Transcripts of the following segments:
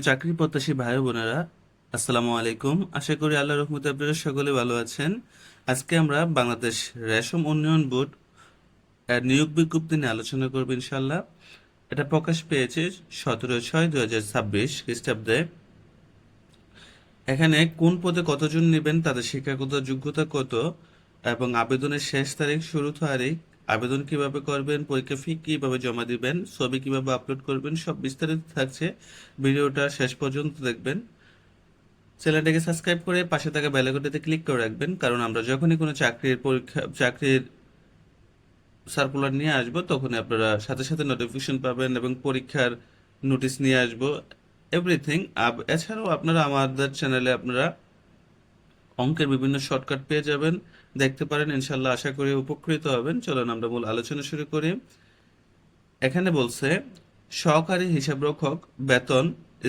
চাকরি প্রত্যাশী ভাই বোনেরা, আসসালামু আলাইকুম। আশা করি আল্লাহর রহমতে আপনারা সকলে ভালো আছেন। আজকে আমরা বাংলাদেশ রেশম উন্নয়ন বোর্ড এর নিয়োগ বিজ্ঞপ্তি নিয়ে আলোচনা করব ইনশাল্লাহ। এটা প্রকাশ পেয়েছে 17/6/2026 খ্রিস্টাব্দে। এখানে কোন পদে কতজন নেবেন, তাদের শিক্ষাগত যোগ্যতা কত এবং আবেদনের শেষ তারিখ, শুরু তারিখ, আবেদন কিভাবে করবেন, পরীক্ষা ফি কিভাবে জমা দিবেন, ছবি কিভাবে আপলোড করবেন, সব বিস্তারিত থাকছে। ভিডিওটা শেষ পর্যন্ত দেখবেন। চ্যানেলটাকে সাবস্ক্রাইব করে পাশে থাকা বেল আইকনটিতে ক্লিক করে রাখবেন, কারণ আমরা যখনই কোনো চাকরির সার্কুলার নিয়ে আসবো তখনই আপনারা সাথে সাথে নোটিফিকেশন পাবেন এবং পরীক্ষার নোটিশ নিয়ে আসবো, এভরিথিং। এছাড়াও আপনারা আমাদের চ্যানেলে আপনারা অঙ্কের বিভিন্ন শর্টকাট পেয়ে যাবেন, দেখতে পারেন। ইনশাল্লাহ আশা করি উপকৃত হবেন। চলুন আমরা মূল আলোচনা শুরু করি। এখানে বলছে সহকারী হিসাবরক্ষক বেতন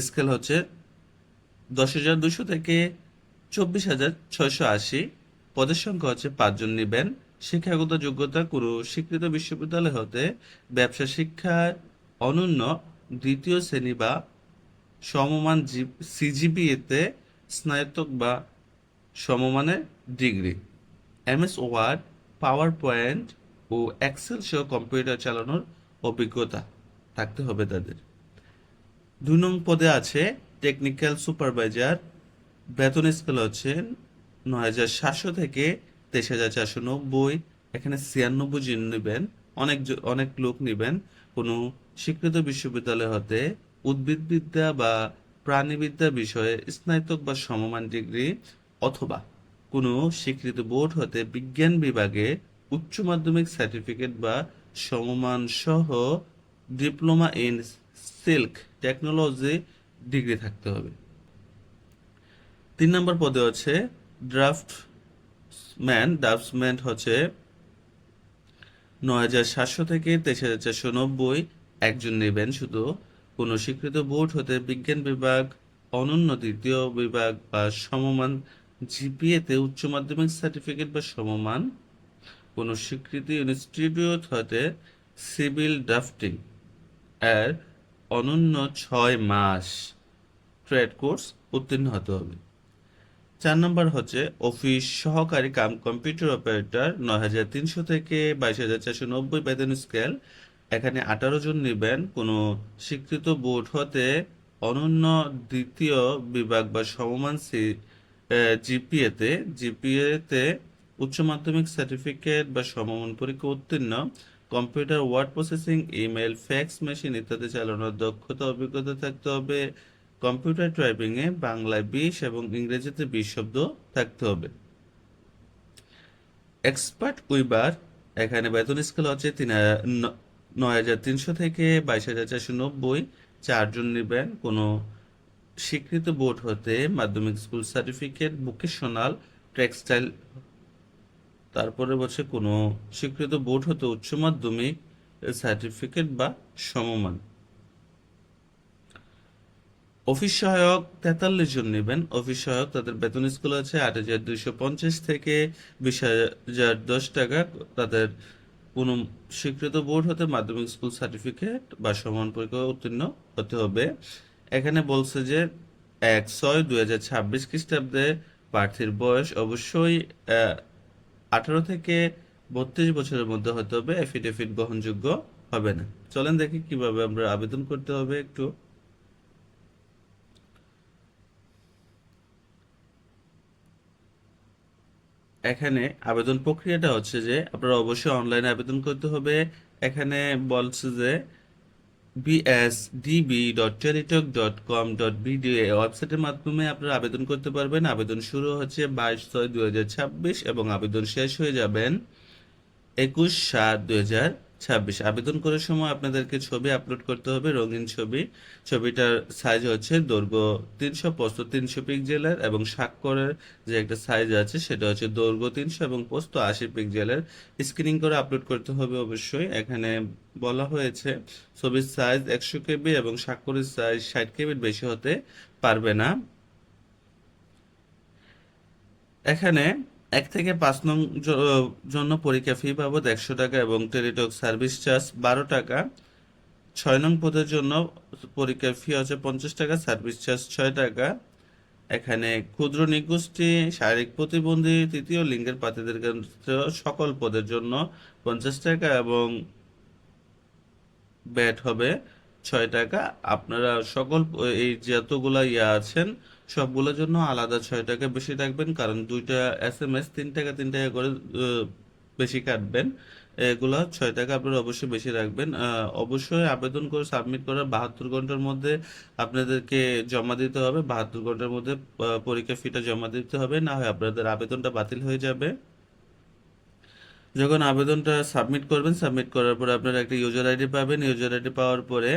স্কেল হচ্ছে 10,200 থেকে 24,680। পদের সংখ্যা হচ্ছে 5 জন নিবেন। শিক্ষাগত যোগ্যতা কোনো স্বীকৃত বিশ্ববিদ্যালয় হতে ব্যবসা শিক্ষার অনন্য দ্বিতীয় শ্রেণী বা সমমান সিজিপিএতে স্নাতক বা সমমানের degree, MS Word, PowerPoint ও এক্সেল সহ কম্পিউটার চালানোর অভিজ্ঞতা থাকতে হবে তাদের। 2 নং পদে আছে টেকনিক্যাল সুপারভাইজার। বেতন স্কেল হচ্ছে 9,700 থেকে 23,490। এখানে 96 জন নেবেন। অনেক লোক নেবেন। কোনো স্বীকৃত বিশ্ববিদ্যালয় হতে উদ্ভিদবিদ্যা বা প্রাণীবিদ্যা বিষয়ে স্নাতক বা সমমান ডিগ্রি, অথবা কোনো স্বীকৃত বোর্ড হতে বিজ্ঞান বিভাগে উচ্চ মাধ্যমিক সার্টিফিকেট বা সমমান সহ diploma in silk technology degree থাকতে হবে। 3 নম্বর পদে হচ্ছে ড্রাফটসম্যান হচ্ছে 9,700 থেকে 23,490। একজন নেবেন শুধু। কোনো স্বীকৃত বোর্ড হতে বিজ্ঞান বিভাগ, অনন্য দ্বিতীয় বিভাগ বা সমমান জিপিএতে উচ্চ মাধ্যমিক সার্টিফিকেট বা সমমান, কোনো স্বীকৃত ইনস্টিটিউট হতে সিভিল ড্রাফটিং এর অনন্য 6 মাস ট্রেড কোর্স উত্তীর্ণ হতে হবে। 4 নম্বর হচ্ছে অফিস সহকারী কাম কম্পিউটার অপারেটর, 9,300 থেকে 22,490 বেতন স্কেল। এখানে 18 জন নেবেন। কোনো স্বীকৃত বোর্ড হতে অনন্য দ্বিতীয় বিভাগ বা সমমান জিপিএতে উচ্চ মাধ্যমিক সার্টিফিকেট বা সমমান পরীক্ষা উত্তীর্ণ, computer word processing, email, fax machine ইত্যাদি চালানোর দক্ষতা অভিজ্ঞতা থাকতে হবে। কম্পিউটার টাইপিং এ বাংলায় 20 এবং ইংরেজিতে 20 শব্দ থাকতে হবে। এক্সপার্ট উইবার, এখানে বেতন স্কেল হচ্ছে 9,300 থেকে 22,490। 4 জন নেবেন। কোনো স্বীকৃত বোর্ড হতে মাধ্যমিক স্কুল সার্টিফিকেট, ভোকেশনাল, টেক্সটাইল। তারপরে হচ্ছে কোনো স্বীকৃত বোর্ড হতে উচ্চ মাধ্যমিক সার্টিফিকেট বা সমমান। অফিস সহায়ক 43 জন নেবেন। অফিস সহায়ক তাদের বেতন স্কেল আছে 8,250 থেকে 20,010 টাকা। তাদের কোনো স্বীকৃত বোর্ড হতে মাধ্যমিক স্কুল সার্টিফিকেট বা সমান পরীক্ষা উত্তীর্ণ হতে হবে। এখানে বলছে যে 1/6/2026 খ্রিস্টাব্দে প্রার্থীর বয়স অবশ্যই 18 থেকে 32 বছরের মধ্যে হতে হবে। এফিডেভিট গ্রহণযোগ্য হবে না। চলেন দেখি কিভাবে আমরা আবেদন করতে হবে একটু। এখানে আবেদন প্রক্রিয়াটা হচ্ছে যে আপনারা অবশ্যই অনলাইনে আবেদন করতে হবে। এখানে বলছে যে bsdb.teletalk.com.bd ওয়েবসাইটের মাধ্যমে আপনারা আবেদন করতে পারবেন। আবেদন শুরু হচ্ছে 22/6/2026 এবং আবেদন শেষ হয়ে যাবেন 21/7/2026। আবেদন করার সময় আপনাদেরকে ছবি আপলোড করতে হবে, রঙিন ছবি। ছবিটার সাইজ হচ্ছে দৈর্ঘ্য 300 পিক্সেলের এবং স্বাক্ষরের যে একটা সাইজ আছে সেটা হচ্ছে দৈর্ঘ্য 300 এবং প্রস্থ 80 পিক্সেলের। স্ক্রিনিং করে আপলোড করতে হবে অবশ্যই। এখানে বলা হয়েছে ছবির সাইজ 100 KB এবং স্বাক্ষরের সাইজ 60 KB বেশি হতে পারবে না। এখানে 1 থেকে 5 নং জন্য পরীক্ষা ফি বাবদ 100 টাকা এবং টেলিটক সার্ভিস চার্জ 12 টাকা। 6 নং পদের জন্য পরীক্ষার ফি হচ্ছে 50 টাকা, সার্ভিস চার্জ 6 টাকা। এখানে ক্ষুদ্র নিগোষ্ঠী, শারীরিক প্রতিবন্ধী, তৃতীয় লিঙ্গের প্রার্থীদের ক্ষেত্রে সকল পদের জন্য 50 টাকা এবং ব্যাট হবে 6 টাকা। আপনারা সকল এই যতগুলা আছেন সবগুলোর জন্য আলাদা 6 টাকা বেশি রাখবেন, কারণ দুইটা SMS 3 টাকা 3 টাকা করে বেশি কাটবেন। এগুলা 6 টাকা আপনারা অবশ্যই বেশি রাখবেন। অবশ্যই আবেদন করে সাবমিট করার 72 ঘন্টার মধ্যে আপনাদেরকে জমা দিতে হবে। 72 ঘন্টার মধ্যে পরীক্ষা ফিটা জমা দিতে হবে, না হয় আপনাদের আবেদনটা বাতিল হয়ে যাবে। যখন আবেদনটা সাবমিট করবেন, সাবমিট করার পরে আপনারা একটা ইউজার আইডি পাবেন। ইউজার আইডি পাওয়ার পরে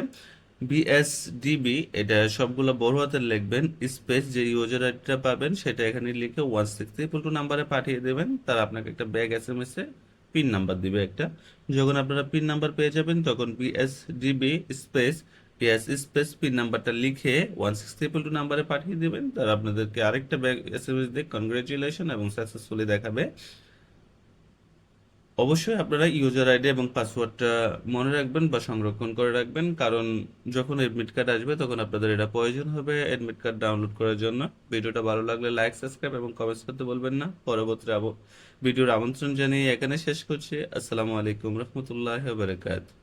BSDB, এটা সবগুলো বড় হাতের লিখবেন, স্পেস যে ইউজার আইডিটা পাবেন সেটা এখানে লিখে 162 নাম্বারে পাঠিয়ে দেবেন। তারা আপনাকে একটা ব্যাগ SMS এ পিন নাম্বার দিবে একটা। যখন আপনারা পিন নাম্বার পেয়ে যাবেন তখন BSDB স্পেস স্পেস পিন নাম্বারটা লিখে 162 নাম্বারে পাঠিয়ে দিবেন। তারা আপনাদেরকে আরেকটা ব্যাগ SMS দিয়ে কনগ্রেচুলেশন এবং সাকসেসফুলি দেখাবে। অবশ্যই আপনারা ইউজার আইডি এবং পাসওয়ার্ডটা মনে রাখবেন বা সংরক্ষণ করে রাখবেন, কারণ যখন এডমিট কার্ড আসবে তখন আপনাদের এটা প্রয়োজন হবে এডমিট কার্ড ডাউনলোড করার জন্য। ভিডিওটা ভালো লাগলে লাইক, সাবস্ক্রাইব এবং কমেন্টস করতে বলবেন না। পরবর্তী ভিডিওর আমন্ত্রণ জানিয়ে এখানে শেষ করছি। আসসালামু আলাইকুম রহমতুল্লাহ বারাকাতুহু।